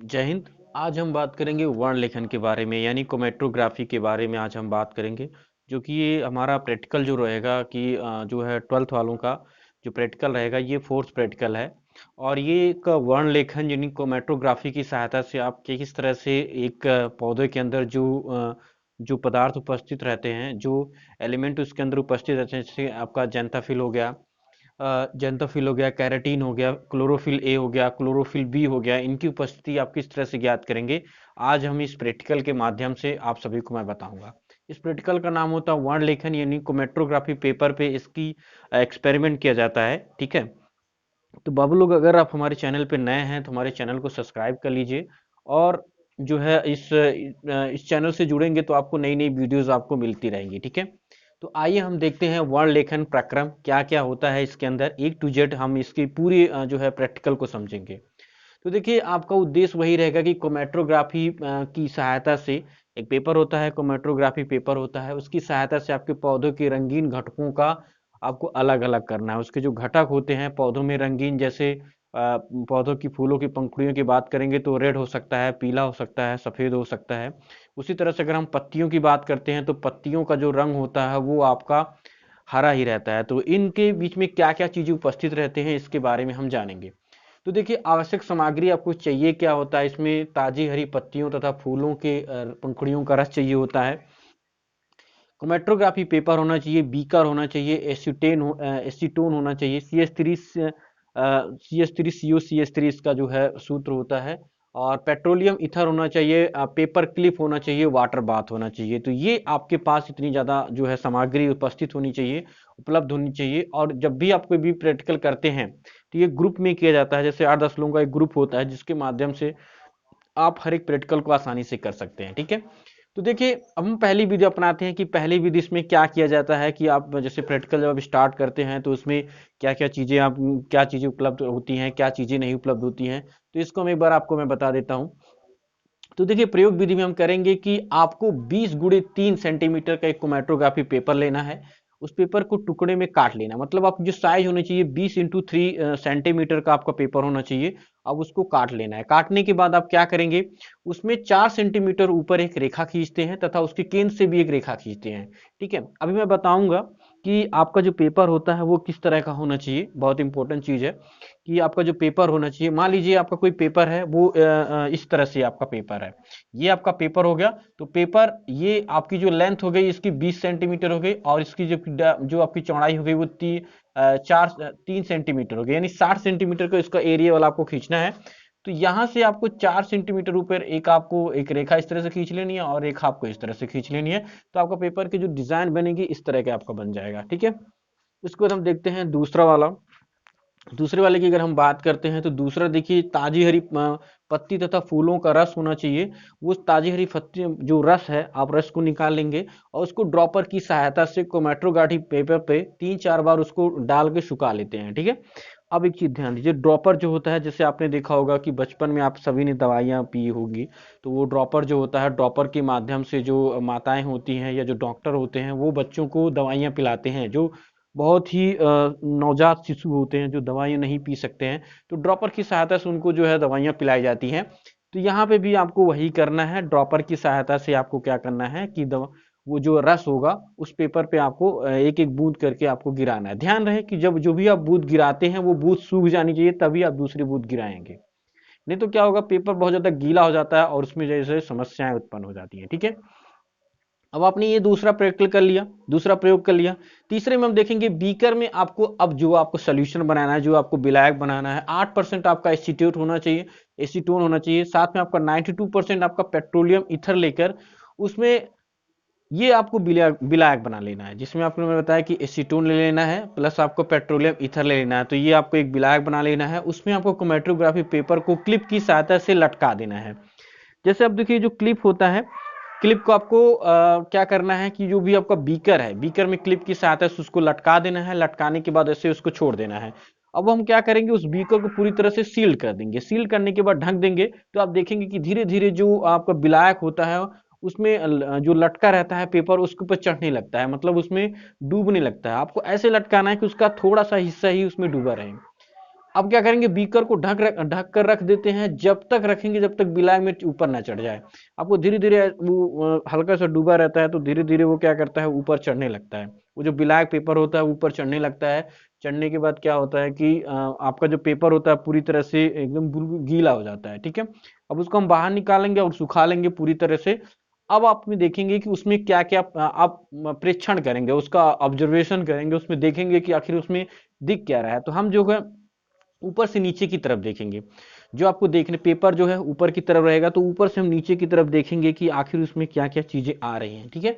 जय हिंद। आज हम बात करेंगे वर्ण लेखन के बारे में यानी कोमेट्रोग्राफी के बारे में आज हम बात करेंगे। जो कि ये हमारा प्रैक्टिकल जो रहेगा कि जो है 12th वालों का जो प्रैक्टिकल रहेगा ये फोर्थ प्रैक्टिकल है। और ये एक वर्ण लेखन यानी कोमेट्रोग्राफी की सहायता से आप किस तरह से एक पौधे के अंदर जो पदार्थ उपस्थित रहते हैं, जो एलिमेंट उसके अंदर उपस्थित रहते हैं, जैसे आपका जेंथाफिल हो गया, जेंथोफिल हो गया, कैराटीन हो गया, क्लोरोफिल ए हो गया, क्लोरोफिल बी हो गया, इनकी उपस्थिति आप किस तरह से ज्ञात करेंगे, आज हम इस प्रैक्टिकल के माध्यम से आप सभी को मैं बताऊंगा। इस प्रैक्टिकल का नाम होता है वर्ण लेखन यानी कोमेट्रोग्राफी। पेपर पे इसकी एक्सपेरिमेंट किया जाता है। ठीक है। तो बाबू लोग, अगर आप हमारे चैनल पे नए हैं तो हमारे चैनल को सब्सक्राइब कर लीजिए। और जो है इस चैनल से जुड़ेंगे तो आपको नई नई वीडियोस आपको मिलती रहेंगी। ठीक है। तो आइए हम देखते हैं वर्ण लेखन प्रक्रम क्या क्या होता है इसके अंदर, एक टू जेड हम इसकी पूरी जो है प्रैक्टिकल को समझेंगे। तो देखिए, आपका उद्देश्य वही रहेगा कि कोमेट्रोग्राफी की सहायता से एक पेपर होता है, कोमेट्रोग्राफी पेपर होता है, उसकी सहायता से आपके पौधों के रंगीन घटकों का आपको अलग अलग करना है। उसके जो घटक होते हैं पौधों में रंगीन, जैसे पौधों की फूलों की पंखुड़ियों की बात करेंगे तो रेड हो सकता है, पीला हो सकता है, सफेद हो सकता है। उसी तरह से अगर हम पत्तियों की बात करते हैं तो पत्तियों का जो रंग होता है वो आपका हरा ही रहता है। तो इनके बीच में क्या क्या चीजें उपस्थित रहते हैं इसके बारे में हम जानेंगे। तो देखिए, आवश्यक सामग्री आपको चाहिए क्या होता है, इसमें ताजी हरी पत्तियों तथा फूलों के पंखुड़ियों का रस चाहिए होता है। क्रोमेटोग्राफी पेपर होना चाहिए, बीकर होना चाहिए, एसीटोन होना चाहिए, सी एस थ्री इसका जो है सूत्र होता है। और पेट्रोलियम ईथर होना चाहिए, पेपर क्लिप होना चाहिए, वाटर बाथ होना चाहिए। तो ये आपके पास इतनी ज़्यादा जो है सामग्री उपस्थित होनी चाहिए, उपलब्ध होनी चाहिए। और जब भी आप कोई भी प्रैक्टिकल करते हैं तो ये ग्रुप में किया जाता है, जैसे 8-10 लोगों का एक ग्रुप होता है जिसके माध्यम से आप हर एक प्रैक्टिकल को आसानी से कर सकते हैं। ठीक है। तो देखिए, अब हम पहली विधि अपनाते हैं कि पहली विधि इसमें क्या किया जाता है कि आप जैसे प्रैक्टिकल जब स्टार्ट करते हैं तो उसमें क्या चीज़ें उपलब्ध होती हैं, क्या चीज़ें नहीं उपलब्ध होती हैं। तो इसको हम एक बार आपको मैं बता देता हूँ। तो देखिए, प्रयोग विधि में हम करेंगे कि आपको 20 × 3 सेंटीमीटर का एक क्रोमेटोग्राफी पेपर लेना है। उस पेपर को टुकड़े में काट लेना, मतलब आप जो साइज होनी चाहिए 20 × 3 सेंटीमीटर का आपका पेपर होना चाहिए। अब उसको काट लेना है। काटने के बाद आप क्या करेंगे, उसमें 4 सेंटीमीटर ऊपर एक रेखा खींचते हैं तथा उसके केंद्र से भी एक रेखा खींचते हैं। ठीक है। अभी मैं बताऊंगा कि आपका जो पेपर होता है वो किस तरह का होना चाहिए। बहुत इंपॉर्टेंट चीज है कि आपका जो पेपर होना चाहिए, मान लीजिए आपका कोई पेपर है, वो इस तरह से आपका पेपर है। ये आपका पेपर हो गया। तो पेपर, ये आपकी जो लेंथ हो गई इसकी 20 सेंटीमीटर हो गई, और इसकी जो आपकी चौड़ाई हो गई वो 3 सेंटीमीटर हो गई, यानी 60 सेंटीमीटर का इसका एरिया वाला आपको खींचना है। तो यहां से आपको 4 सेंटीमीटर ऊपर आपको एक रेखा इस तरह से खींच लेनी है और रेखा आपको इस तरह से खींच लेनी है। तो आपका पेपर की जो डिजाइन बनेगी इस तरह का आपका बन जाएगा। ठीक है। इसको हम देखते हैं दूसरा वाला। दूसरे वाले की अगर हम बात करते हैं तो दूसरा देखिए, ताजी हरी पत्ती तथा फूलों का रस होना चाहिए। वो ताजी हरी पत्ती जो रस है, आप रस को निकाल लेंगे और उसको ड्रॉपर की सहायता से क्रोमेटोग्राफी पेपर पे 3-4 बार उसको डाल के सुखा लेते हैं। ठीक है। अब एक चीज ध्यान दीजिए, ड्रॉपर जो होता है, जैसे आपने देखा होगा कि बचपन में आप सभी ने दवाइयाँ पी होगी, तो वो ड्रॉपर जो होता है, ड्रॉपर के माध्यम से जो माताएं होती हैं या जो डॉक्टर होते हैं वो बच्चों को दवाइयाँ पिलाते हैं, जो बहुत ही नवजात शिशु होते हैं जो दवाइयाँ नहीं पी सकते हैं। तो ड्रॉपर की सहायता से उनको जो है दवाइयाँ पिलाई जाती हैं। तो यहाँ पे भी आपको वही करना है, ड्रॉपर की सहायता से आपको क्या करना है कि दवा, वो जो रस होगा उस पेपर पे आपको एक एक बूंद करके आपको गिराना है। ध्यान रहे कि जब जो भी आप बूंद गिराते हैं वो बूंद सूख जानी चाहिए, तभी आप दूसरी बूंद गिराएंगे। नहीं तो क्या होगा, पेपर बहुत ज्यादा गीला हो जाता है और उसमें जैसे समस्याएं उत्पन्न हो जाती हैं। ठीक है। अब आपने ये दूसरा प्रैक्टिकल कर लिया, दूसरा प्रयोग कर लिया। तीसरे में हम देखेंगे बीकर में आपको, अब जो आपको सोल्यूशन बनाना है, जो आपको विलायक बनाना है, 8% आपका एसीटेट होना चाहिए, एसीटोन होना चाहिए। साथ में आपका 92% आपका पेट्रोलियम ईथर लेकर उसमें ये आपको विलायक विलायक बना लेना है, जिसमें आपने मैंने बताया कि एसीटोन ले लेना है प्लस आपको पेट्रोलियम ईथर ले लेना है। तो ये आपको एक विलायक बना लेना है। उसमें आपको क्रोमेटोग्राफी पेपर को क्लिप की सहायता से लटका देना है। जैसे अब देखिए, जो क्लिप होता है, क्लिप को आपको क्या करना है कि जो भी आपका बीकर है, बीकर में क्लिप की सहायता से उसको लटका देना है। लटकाने के बाद ऐसे उसको छोड़ देना है। अब हम क्या करेंगे, उस बीकर को पूरी तरह से सील कर देंगे। सील करने के बाद ढक देंगे। तो आप देखेंगे कि धीरे धीरे जो आपका विलायक होता है उसमें जो लटका रहता है पेपर उसके ऊपर चढ़ने लगता है, मतलब उसमें डूबने लगता है। आपको ऐसे लटकाना है कि उसका थोड़ा सा हिस्सा ही उसमें डूबा रहे। अब क्या करेंगे, बीकर को ढक कर रख देते हैं, जब तक रखेंगे जब तक बिलाग में ऊपर ना चढ़ जाए। आपको धीरे धीरे वो हल्का सा डूबा रहता है तो धीरे धीरे वो क्या करता है, ऊपर चढ़ने लगता है। वो जो बिलाग पेपर होता है ऊपर चढ़ने लगता है। चढ़ने के बाद क्या होता है कि आपका जो पेपर होता है पूरी तरह से एकदम बिल्कुल गीला हो जाता है, ठीक है। अब उसको हम बाहर निकालेंगे और सुखा लेंगे पूरी तरह से। अब आप में देखेंगे कि उसमें क्या क्या आप प्रेक्षण करेंगे, उसका ऑब्जर्वेशन करेंगे, उसमें देखेंगे कि आखिर उसमें दिख क्या रहा है। तो हम जो है ऊपर से नीचे की तरफ देखेंगे। जो आपको देखने पेपर जो है ऊपर की तरफ रहेगा, तो ऊपर से हम नीचे की तरफ देखेंगे कि आखिर उसमें क्या क्या चीजें आ रही हैं, ठीक है।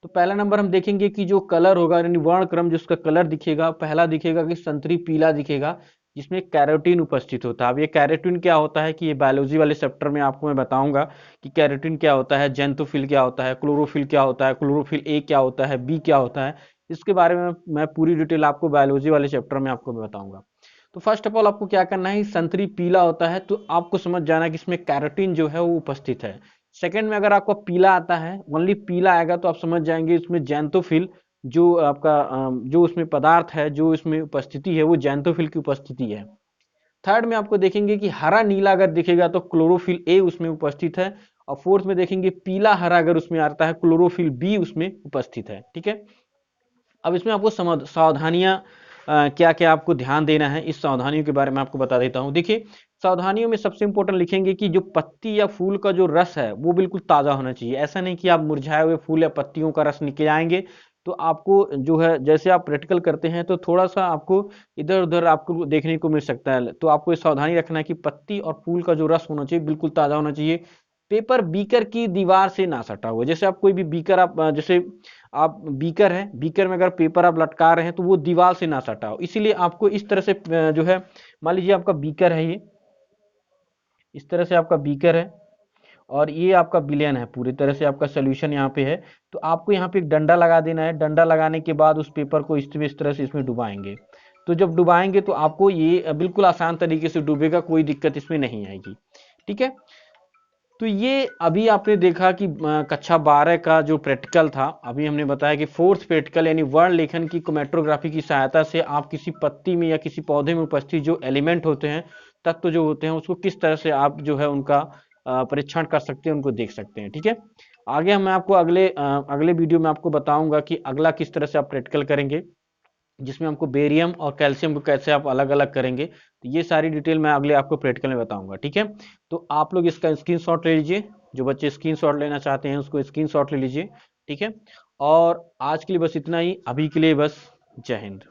तो पहला नंबर हम देखेंगे कि जो कलर होगा यानी वर्ण क्रम जिसका कलर दिखेगा, पहला दिखेगा कि संतरी पीला दिखेगा, जिसमें कैरोटीन उपस्थित होता है। अब ये कैरोटीन क्या होता है कि ये बायोलॉजी वाले चैप्टर में आपको मैं बताऊंगा कि कैरोटीन क्या होता है, जेंथोफिल क्या होता है, क्लोरोफिल क्या होता है, क्लोरोफिल ए क्या होता है, बी क्या होता है। इसके बारे में मैं पूरी डिटेल आपको बायोलॉजी वाले चैप्टर में आपको बताऊंगा। तो फर्स्ट ऑफ ऑल आपको क्या करना है, संतरी पीला होता है तो आपको समझ जाना है कि इसमें कैरोटीन जो है वो उपस्थित है। सेकंड में अगर आपको पीला आता है, ओनली पीला आएगा, तो आप समझ जाएंगे इसमें जैंथोफिल जो आपका जो उसमें पदार्थ है, जो इसमें उपस्थिति है वो जैंथोफिल की उपस्थिति है। थर्ड में आपको देखेंगे कि हरा नीला अगर दिखेगा तो क्लोरोफिल ए उसमें उपस्थित है। और फोर्थ में देखेंगे पीला हरा अगर उसमें आता है, क्लोरोफिल बी उसमें उपस्थित है, ठीक है। अब इसमें आपको सावधानियां क्या क्या आपको ध्यान देना है, इस सावधानियों के बारे में आपको बता देता हूं। देखिए, सावधानियों में सबसे इंपॉर्टेंट लिखेंगे कि जो पत्ती या फूल का जो रस है वो बिल्कुल ताजा होना चाहिए। ऐसा नहीं कि आप मुरझाए हुए फूल या पत्तियों का रस निकल आएंगे तो आपको जो है, जैसे आप प्रैक्टिकल करते हैं तो थोड़ा सा आपको इधर उधर आपको देखने को मिल सकता है। तो आपको ये सावधानी रखना है कि पत्ती और फूल का जो रस होना चाहिए बिल्कुल ताजा होना चाहिए। पेपर बीकर की दीवार से ना सटा हुआ। जैसे आप कोई भी बीकर आप जैसे आप बीकर है, बीकर में अगर पेपर आप लटका रहे हैं तो वो दीवार से ना सटा हो, इसीलिए आपको इस तरह से जो है, मान लीजिए आपका बीकर है, ये इस तरह से आपका बीकर है और ये आपका विलयन है, पूरी तरह से आपका सोल्यूशन यहाँ पे है। तो आपको यहाँ पे एक डंडा लगा देना है। डंडा लगाने के बाद उस पेपर को इस तरह से इसमें डुबाएंगे। तो जब डुबाएंगे तो आपको ये बिल्कुल आसान तरीके से डूबेगा, कोई दिक्कत इसमें नहीं आएगी, ठीक है। तो ये अभी आपने देखा कि कक्षा 12 का जो प्रैक्टिकल था, अभी हमने बताया कि फोर्थ प्रैक्टिकल यानी वर्ण लेखन की क्रोमैटोग्राफी की सहायता से आप किसी पत्ती में या किसी पौधे में उपस्थित जो एलिमेंट होते हैं, तत्व जो होते हैं, उसको किस तरह से आप जो है उनका परीक्षण कर सकते हैं, उनको देख सकते हैं, ठीक है। आगे मैं आपको अगले वीडियो में आपको बताऊंगा कि अगला किस तरह से आप प्रैक्टिकल करेंगे, जिसमें हमको बेरियम और कैल्शियम को कैसे आप अलग अलग करेंगे। तो ये सारी डिटेल मैं अगले आपको प्रैक्टिकल में बताऊंगा, ठीक है। तो आप लोग इसका स्क्रीनशॉट ले लीजिए, जो बच्चे स्क्रीनशॉट लेना चाहते हैं उसको स्क्रीनशॉट ले लीजिए, ठीक है। और आज के लिए बस इतना ही, अभी के लिए बस, जय हिंद।